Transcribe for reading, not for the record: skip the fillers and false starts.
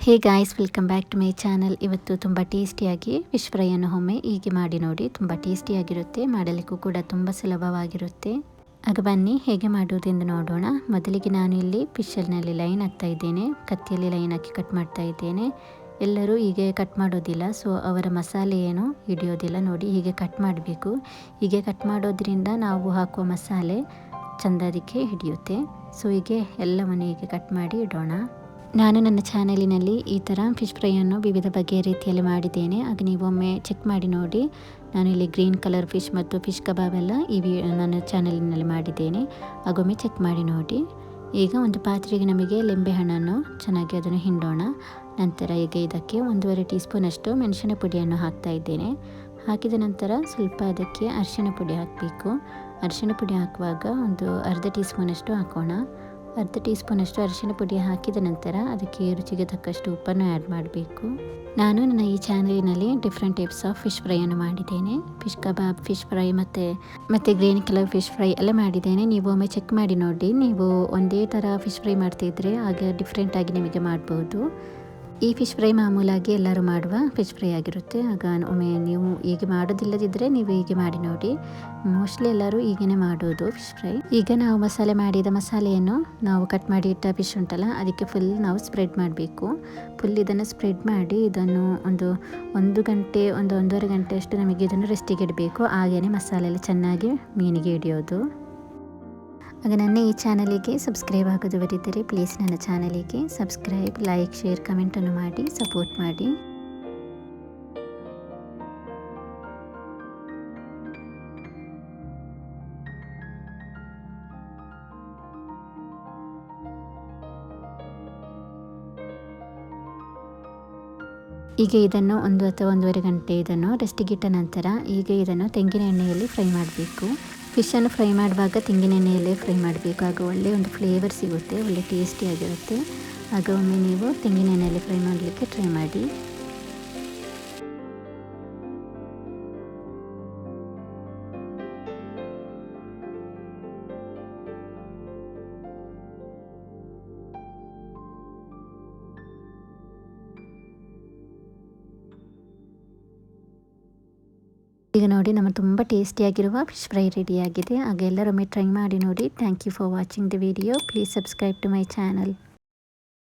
Hey guys, welcome back to my channel. ಇವತ್ತು ತುಂಬ ಟೇಸ್ಟಿಯಾಗಿ ಫಿಶ್ ಫ್ರೈಯನ್ನು ಒಮ್ಮೆ ಹೀಗೆ ಮಾಡಿ ನೋಡಿ. ತುಂಬ ಟೇಸ್ಟಿಯಾಗಿರುತ್ತೆ, ಮಾಡಲಿಕ್ಕೂ ಕೂಡ ತುಂಬ ಸುಲಭವಾಗಿರುತ್ತೆ. ಆಗ ಬನ್ನಿ ಹೇಗೆ ಮಾಡುವುದೆಂದು ನೋಡೋಣ. ಮೊದಲಿಗೆ ನಾನು ಇಲ್ಲಿ ಫಿಶಲ್ಲಿ ಲೈನ್ ಹಾಕ್ತಾ ಇದ್ದೇನೆ, ಕತ್ತಿಯಲ್ಲಿ ಲೈನ್ ಹಾಕಿ ಕಟ್ ಮಾಡ್ತಾ ಇದ್ದೇನೆ. ಎಲ್ಲರೂ ಹೀಗೆ ಕಟ್ ಮಾಡೋದಿಲ್ಲ, ಸೊ ಅವರ ಮಸಾಲೆ ಏನು ಹಿಡಿಯೋದಿಲ್ಲ. ನೋಡಿ, ಹೀಗೆ ಕಟ್ ಮಾಡಬೇಕು. ಹೀಗೆ ಕಟ್ ಮಾಡೋದ್ರಿಂದ ನಾವು ಹಾಕುವ ಮಸಾಲೆ ಚೆಂದ ಅದಕ್ಕೆ ಹಿಡಿಯುತ್ತೆ. ಸೊ ಹೀಗೆ ಎಲ್ಲವನ್ನು ಹೀಗೆ ಕಟ್ ಮಾಡಿ ಇಡೋಣ. ನಾನು ನನ್ನ ಚಾನಲಿನಲ್ಲಿ ಈ ಥರ ಫಿಶ್ ಫ್ರೈಯನ್ನು ವಿವಿಧ ಬಗೆಯ ರೀತಿಯಲ್ಲಿ ಮಾಡಿದ್ದೇನೆ. ಆಗ ನೀವು ಒಮ್ಮೆ ಚೆಕ್ ಮಾಡಿ ನೋಡಿ. ನಾನು ಇಲ್ಲಿ ಗ್ರೀನ್ ಕಲರ್ ಫಿಶ್ ಮತ್ತು ಫಿಶ್ ಕಬಾಬ್ ಎಲ್ಲ ನನ್ನ ಚಾನಲಿನಲ್ಲಿ ಮಾಡಿದ್ದೇನೆ. ಆಗೊಮ್ಮೆ ಚೆಕ್ ಮಾಡಿ ನೋಡಿ. ಈಗ ಒಂದು ಪಾತ್ರೆಗೆ ನಮಗೆ ಲಿಂಬೆಹಣ್ಣನ್ನು ಚೆನ್ನಾಗಿ ಅದನ್ನು ಹಿಂಡೋಣ. ನಂತರ ಈಗ ಇದಕ್ಕೆ 1.5 ಟೀ ಸ್ಪೂನಷ್ಟು ಮೆಣಸಿನ ಪುಡಿಯನ್ನು ಹಾಕ್ತಾ ಇದ್ದೇನೆ. ಹಾಕಿದ ನಂತರ ಸ್ವಲ್ಪ ಅದಕ್ಕೆ ಅರಿಶಿಣ ಪುಡಿ ಹಾಕಬೇಕು. ಅರಿಶಿಣ ಪುಡಿ ಹಾಕುವಾಗ ಒಂದು ಅರ್ಧ ಟೀ ಸ್ಪೂನಷ್ಟು ಹಾಕೋಣ. ಅರ್ಧ ಟೀ ಸ್ಪೂನಷ್ಟು ಅರಿಶಿಣ ಪುಡಿ ಹಾಕಿದ ನಂತರ ಅದಕ್ಕೆ ರುಚಿಗೆ ತಕ್ಕಷ್ಟು ಉಪ್ಪನ್ನು ಆ್ಯಡ್ ಮಾಡಬೇಕು. ನಾನು ನನ್ನ ಈ ಚಾನಲಿನಲ್ಲಿ ಡಿಫ್ರೆಂಟ್ ಟೈಪ್ಸ್ ಆಫ್ ಫಿಶ್ ಫ್ರೈಯನ್ನು ಮಾಡಿದ್ದೇನೆ. ಫಿಶ್ ಕಬಾಬ್, ಫಿಶ್ ಫ್ರೈ ಮತ್ತು ಗ್ರೀನ್ ಕಲರ್ ಫಿಶ್ ಫ್ರೈ ಎಲ್ಲ ಮಾಡಿದ್ದೇನೆ. ನೀವು ಒಮ್ಮೆ ಚೆಕ್ ಮಾಡಿ ನೋಡಿ. ನೀವು ಒಂದೇ ಥರ ಫಿಶ್ ಫ್ರೈ ಮಾಡ್ತಿದ್ರೆ ಹಾಗೆ ಡಿಫ್ರೆಂಟಾಗಿ ನಿಮಗೆ ಮಾಡ್ಬೋದು. ಈ ಫಿಶ್ ಫ್ರೈ ಮಾಮೂಲಾಗಿ ಎಲ್ಲರೂ ಮಾಡುವ ಫಿಶ್ ಫ್ರೈ ಆಗಿರುತ್ತೆ. ಆಗ ಒಮ್ಮೆ ನೀವು ಹೀಗೆ ಮಾಡೋದಿಲ್ಲದಿದ್ದರೆ ನೀವು ಹೀಗೆ ಮಾಡಿ ನೋಡಿ. ಮೋಸ್ಟ್ಲಿ ಎಲ್ಲರೂ ಹೀಗೇ ಮಾಡೋದು ಫಿಶ್ ಫ್ರೈ. ಈಗ ನಾವು ಮಾಡಿದ ಮಸಾಲೆಯನ್ನು ನಾವು ಕಟ್ ಮಾಡಿ ಇಟ್ಟ ಫಿಶ್ ಉಂಟಲ್ಲ, ಅದಕ್ಕೆ ಫುಲ್ ನಾವು ಸ್ಪ್ರೆಡ್ ಮಾಡಬೇಕು. ಫುಲ್ ಇದನ್ನು ಸ್ಪ್ರೆಡ್ ಮಾಡಿ ಇದನ್ನು ಒಂದು ಗಂಟೆ, 1.5 ಗಂಟೆ ಅಷ್ಟು ನಮಗೆ ಇದನ್ನು ರೆಸ್ಟಿಗೆ ಇಡಬೇಕು. ಹಾಗೆಯೇ ಮಸಾಲೆ ಎಲ್ಲ ಚೆನ್ನಾಗಿ ಮೀನಿಗೆ ಹಿಡಿಯೋದು. ಆಗ ನನ್ನ ಈ ಚಾನಲಿಗೆ ಸಬ್ಸ್ಕ್ರೈಬ್ ಆಗೋದವರಿದ್ದರೆ ಪ್ಲೀಸ್ ನನ್ನ ಚಾನಲಿಗೆ ಸಬ್ಸ್ಕ್ರೈಬ್, ಲೈಕ್, ಶೇರ್, ಕಮೆಂಟನ್ನು ಮಾಡಿ ಸಪೋರ್ಟ್ ಮಾಡಿ. ಈಗ ಇದನ್ನು 1 ಅಥವಾ 1.5 ಗಂಟೆ ಇದನ್ನು ರೆಸ್ಟಿಗಿಟ್ಟ ನಂತರ ಈಗ ಇದನ್ನು ತೆಂಗಿನ ಎಣ್ಣೆಯಲ್ಲಿ ಫ್ರೈ ಮಾಡಬೇಕು. ಫಿಶನ್ನು ಫ್ರೈ ಮಾಡುವಾಗ ತೆಂಗಿನ ಎಣ್ಣೆಯಲ್ಲೇ ಫ್ರೈ ಮಾಡಬೇಕು. ಆಗ ಒಳ್ಳೆಯ ಒಂದು ಫ್ಲೇವರ್ ಸಿಗುತ್ತೆ, ಒಳ್ಳೆ ಟೇಸ್ಟಿಯಾಗಿರುತ್ತೆ. ಆಗ ಒಮ್ಮೆ ನೀವು ತೆಂಗಿನ ಎಣ್ಣೆಯಲ್ಲಿ ಫ್ರೈ ಮಾಡಲಿಕ್ಕೆ ಟ್ರೈ ಮಾಡಿ. ಈಗ ನೋಡಿ, ನಮ್ಮ ತುಂಬ ಟೇಸ್ಟಿಯಾಗಿರುವ ಫಿಶ್ ಫ್ರೈ ರೆಡಿಯಾಗಿದೆ. ಆಗ ಎಲ್ಲರೊಮ್ಮೆ ಟ್ರೈ ಮಾಡಿ ನೋಡಿ. Thank you for watching the video. Please subscribe to my channel.